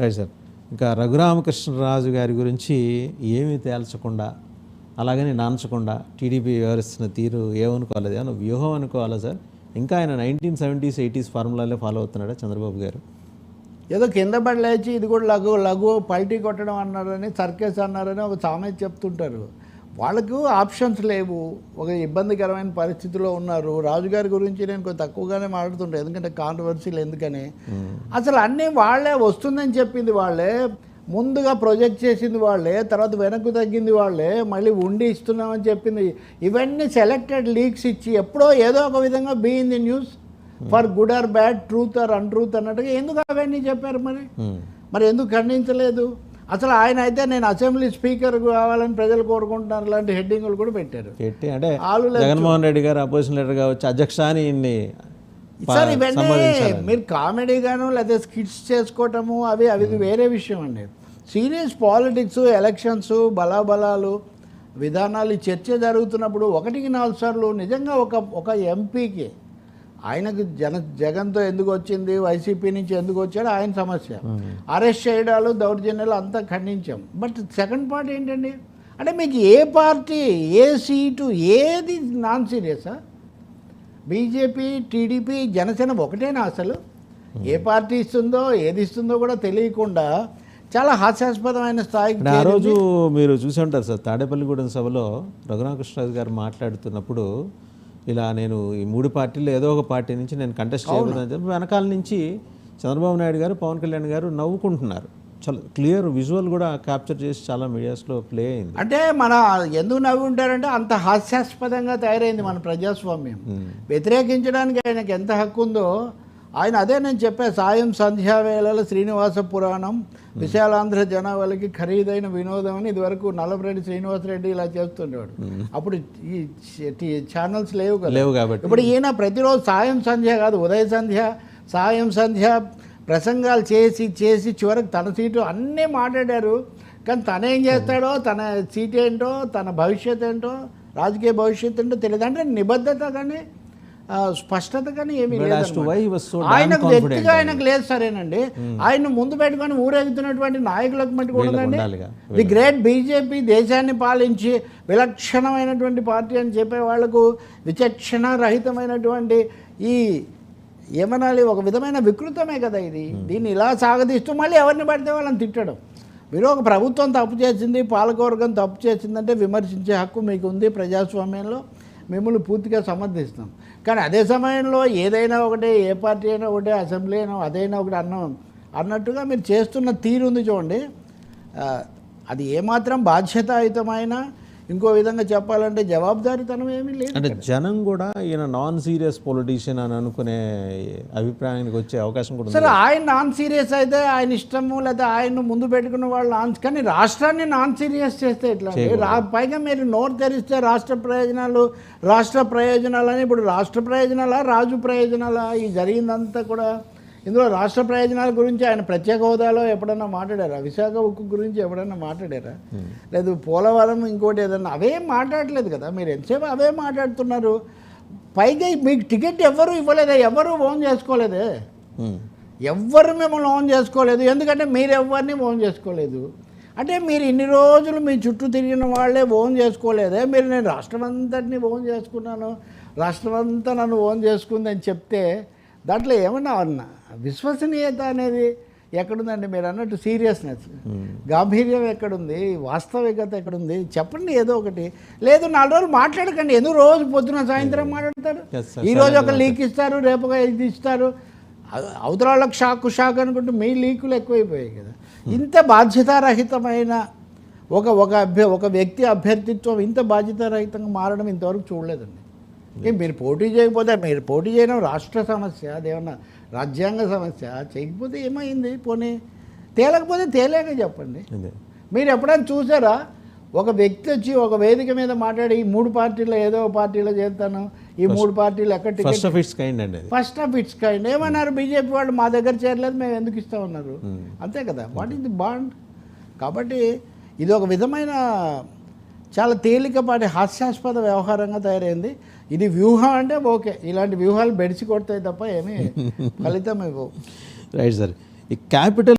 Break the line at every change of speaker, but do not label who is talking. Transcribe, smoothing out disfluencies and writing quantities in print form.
Right sir. ఇంకా రఘురామకృష్ణరాజు గారి గురించి ఏమీ తేల్చకుండా అలాగని నాంచకుండా టీడీపీ వ్యవహరిస్తున్న తీరు ఏమనుకోవాలి, ఏమన్నా వ్యూహం అనుకోవాలా సార్? ఇంకా ఆయన 1970s 80s ఫార్ములాలే ఫాలో అవుతున్నాడా చంద్రబాబు గారు?
ఏదో కింద పడి లేచి ఇది కూడా లఘు పల్టీ కొట్టడం అన్నారని, సర్కేస్ అన్నారని ఒక సామెత చెప్తుంటారు. వాళ్ళకు ఆప్షన్స్ లేవు, ఒక ఇబ్బందికరమైన పరిస్థితిలో ఉన్నారు. రాజుగారి గురించి నేను కొంచెం తక్కువగానే మాట్లాడుతుంటాను, ఎందుకంటే కాంట్రవర్సీలు ఎందుకని. అసలు అన్నీ వాళ్ళే, వస్తుందని చెప్పింది వాళ్ళే, ముందుగా ప్రొజెక్ట్ చేసింది వాళ్ళే, తర్వాత వెనక్కు తగ్గింది వాళ్ళే, మళ్ళీ ఉండి ఇస్తున్నామని చెప్పింది. ఇవన్నీ సెలెక్టెడ్ లీక్స్ ఇచ్చి ఎప్పుడో ఏదో ఒక విధంగా be in the news for good or bad, truth or untruth అన్నట్టుగా ఎందుకు అవన్నీ చెప్పారు? మరి ఎందుకు ఖండించలేదు? అసలు ఆయన అయితే నేను అసెంబ్లీ స్పీకర్ కావాలని ప్రజలు కోరుకుంటున్నారు లాంటి హెడ్డింగ్లు కూడా పెట్టారు.
అంటే జగన్మోహన్ రెడ్డి గారు అపోజిషన్ లీడర్ కావచ్చు, అధ్యక్ష అని
సార్ ఇవన్నీ మీరు కామెడీగాను లేదా స్కిట్స్ చేసుకోవటము అవి వేరే విషయం అండి. సీరియస్ పాలిటిక్స్, ఎలక్షన్స్, బలాబలాలు, విధానాలు చర్చ జరుగుతున్నప్పుడు 1-4 సార్లు నిజంగా ఒక ఎంపీకి ఆయనకు జగన్తో ఎందుకు వచ్చింది, వైసీపీ నుంచి ఎందుకు వచ్చాడో ఆయన సమస్య, అరెస్ట్ చేయడాలు, దౌర్జన్యాలు అంతా ఖండించాం. బట్ సెకండ్ పార్ట్ ఏంటండి అంటే మీకు ఏ పార్టీ, ఏ సీటు, ఏది నాన్ సీరియసా? బీజేపీ, టీడీపీ, జనసేన ఒకటేనా? అసలు ఏ పార్టీ ఇస్తుందో ఏది ఇస్తుందో కూడా తెలియకుండా చాలా హాస్యాస్పదమైన స్థాయికి.
ఆ రోజు మీరు చూసి ఉంటారు సార్, తాడేపల్లిగూడెం సభలో రఘురామకృష్ణరాజు గారు మాట్లాడుతున్నప్పుడు ఇలా నేను ఈ 3 పార్టీల్లో ఏదో ఒక పార్టీ నుంచి నేను కంటెస్ట్ చేయకూడదని చెప్పి వెనకాల నుంచి చంద్రబాబు నాయుడు గారు, పవన్ కళ్యాణ్ గారు నవ్వుకుంటున్నారు. చాలా క్లియర్ విజువల్ కూడా క్యాప్చర్ చేసి చాలా మీడియాస్లో ప్లే అయింది.
అంటే మన ఎందుకు నవ్వి ఉంటారంటే అంత హాస్యాస్పదంగా తయారైంది మన ప్రజాస్వామ్యం. వ్యతిరేకించడానికి ఆయనకి ఎంత హక్కు ఉందో ఆయన అదే నేను చెప్పా, సాయం సంధ్యావేళల శ్రీనివాస పురాణం విశాలాంధ్ర జనాభాలకి ఖరీదైన వినోదం అని ఇదివరకు నల్లపరెడ్డి శ్రీనివాసరెడ్డి ఇలా చేస్తుండేవాడు. అప్పుడు ఈ ఛానల్స్ లేవు
కాబట్టి
ఇప్పుడు ఈయన ప్రతిరోజు సాయం సంధ్య కాదు, ఉదయ సంధ్య, సాయం సంధ్య ప్రసంగాలు చేసి చివరికి తన సీటు అన్నీ మాట్లాడారు. కానీ తనేం చేస్తాడో, తన సీట్ ఏంటో, తన భవిష్యత్ ఏంటో, రాజకీయ భవిష్యత్తు ఏంటో తెలియదు. అంటే నిబద్ధత కానీ స్పష్టత కానీ ఏమీ లేదు. ఆయనకు వ్యక్తిగా ఆయనకు లేదు సరేనండి. ఆయన ముందు పెట్టుకొని ఊరేగుతున్నటువంటి నాయకులకు మట్టి కూడా ఉందండి. ది గ్రేట్ బీజేపీ దేశాన్ని పాలించి విలక్షణమైనటువంటి పార్టీ అని చెప్పే వాళ్లకు విచక్షణ రహితమైనటువంటి ఈ ఏమనాలి, ఒక విధమైన వికృతమే కదా ఇది. దీన్ని ఇలా సాగదీస్తూ మళ్ళీ ఎవరిని పడితే వాళ్ళని తిట్టడం. మీరు ఒక ప్రభుత్వం తప్పు చేసింది, పాలకవర్గం తప్పు చేసిందంటే విమర్శించే హక్కు మీకు ఉంది ప్రజాస్వామ్యంలో, మిమ్మల్ని పూర్తిగా సమర్థిస్తాం. కానీ అదే సమయంలో ఏదైనా ఒకటే, ఏ పార్టీ అయినా ఒకటే, అసెంబ్లీ అయినా అదైనా ఒకటి అన్నట్టుగా మీరు చేస్తున్న తీరు ఉంది చూడండి, అది ఏమాత్రం బాధ్యతాయుతమైన, ఇంకో విధంగా చెప్పాలంటే జవాబుదారీతనం ఏమీ లేదు.
అంటే జనం కూడా ఈయన నాన్ సీరియస్ పొలిటీషియన్ అని అనుకునే అభిప్రాయానికి వచ్చే అవకాశం కూడా
సరే. ఆయన నాన్ సీరియస్ అయితే ఆయన ఇష్టము, లేదా ఆయన ముందు పెట్టుకున్న వాళ్ళు కానీ రాష్ట్రాన్ని నాన్ సీరియస్ చేస్తే ఎట్లా? పైగా మీరు నోరు తెరిస్తే రాష్ట్ర ప్రయోజనాలు అని, ఇప్పుడు రాష్ట్ర ప్రయోజనాలా, రాజు ప్రయోజనాలా? ఈ జరిగిందంతా కూడా ఇందులో రాష్ట్ర ప్రయోజనాల గురించి ఆయన ప్రత్యేక హోదాలో ఎప్పుడన్నా మాట్లాడారా? విశాఖ ఉక్కు గురించి ఎప్పుడన్నా మాట్లాడారా? లేదు పోలవరం ఇంకోటి ఏదన్నా? అవేం మాట్లాడలేదు కదా. మీరు ఎంతసేపు అవే మాట్లాడుతున్నారు. పైగా మీకు టికెట్ ఎవరు ఇవ్వలేదే, ఎవరు ఓన్ చేసుకోలేదే, ఎవ్వరు మిమ్మల్ని ఓన్ చేసుకోలేదు. ఎందుకంటే మీరు ఎవరిని ఓన్ చేసుకోలేదు. అంటే మీరు ఇన్ని రోజులు మీ చుట్టూ తిరిగిన వాళ్ళే ఓన్ చేసుకోలేదే. మీరు నేను రాష్ట్రం అంతటిని ఓన్ చేసుకున్నాను, రాష్ట్రం అంతా నన్ను ఓన్ చేసుకుంది అని చెప్తే దాంట్లో ఏమన్నా విశ్వసనీయత అనేది ఎక్కడుందండి? మీరు అన్నట్టు సీరియస్నెస్, గాంభీర్యం ఎక్కడుంది, వాస్తవికత ఎక్కడుంది? చెప్పండి ఏదో ఒకటి. లేదు 4 రోజులు మాట్లాడకండి. ఎందుకు రోజు పొద్దున సాయంత్రం మాట్లాడతారు? ఈరోజు ఒక లీక్ ఇస్తారు, రేపు ఒక ఇది ఇస్తారు, అవతల వాళ్ళకి షాక్ అనుకుంటూ మీ లీకులు ఎక్కువైపోయాయి కదా. ఇంత బాధ్యతారహితమైన ఒక వ్యక్తి అభ్యర్థిత్వం ఇంత బాధ్యతారహితంగా మారడం ఇంతవరకు చూడలేదండి. మీరు పోటీ చేయకపోతే, మీరు పోటీ చేయడం రాష్ట్ర సమస్య, అదేమన్నా రాజ్యాంగ సమస్య. చేయకపోతే ఏమైంది? పోనీ తేలకపోతే తేలేక చెప్పండి. మీరు ఎప్పుడైనా చూసారా ఒక వ్యక్తి వచ్చి ఒక వేదిక మీద మాట్లాడి ఈ 3 పార్టీలో ఏదో పార్టీలో చేస్తాను, ఈ 3 పార్టీలు ఎక్కడ ticket, first of it's kind ఏమన్నారు? బీజేపీ వాళ్ళు మా దగ్గర చేరలేదు, మేము ఎందుకు ఇస్తామన్నారు. అంతే కదా. What is the bond? కాబట్టి ఇది ఒక విధమైన చాలా తేలికపాటి హాస్యాస్పద వ్యవహారంగా తయారైంది. ఇది వ్యూహం అంటే ఓకే, ఇలాంటి వ్యూహాలు బెడిసి కొడతాయి తప్ప ఏమీ ఫలితం ఇవ్వవు.
Right sir. ఈ క్యాపిటల్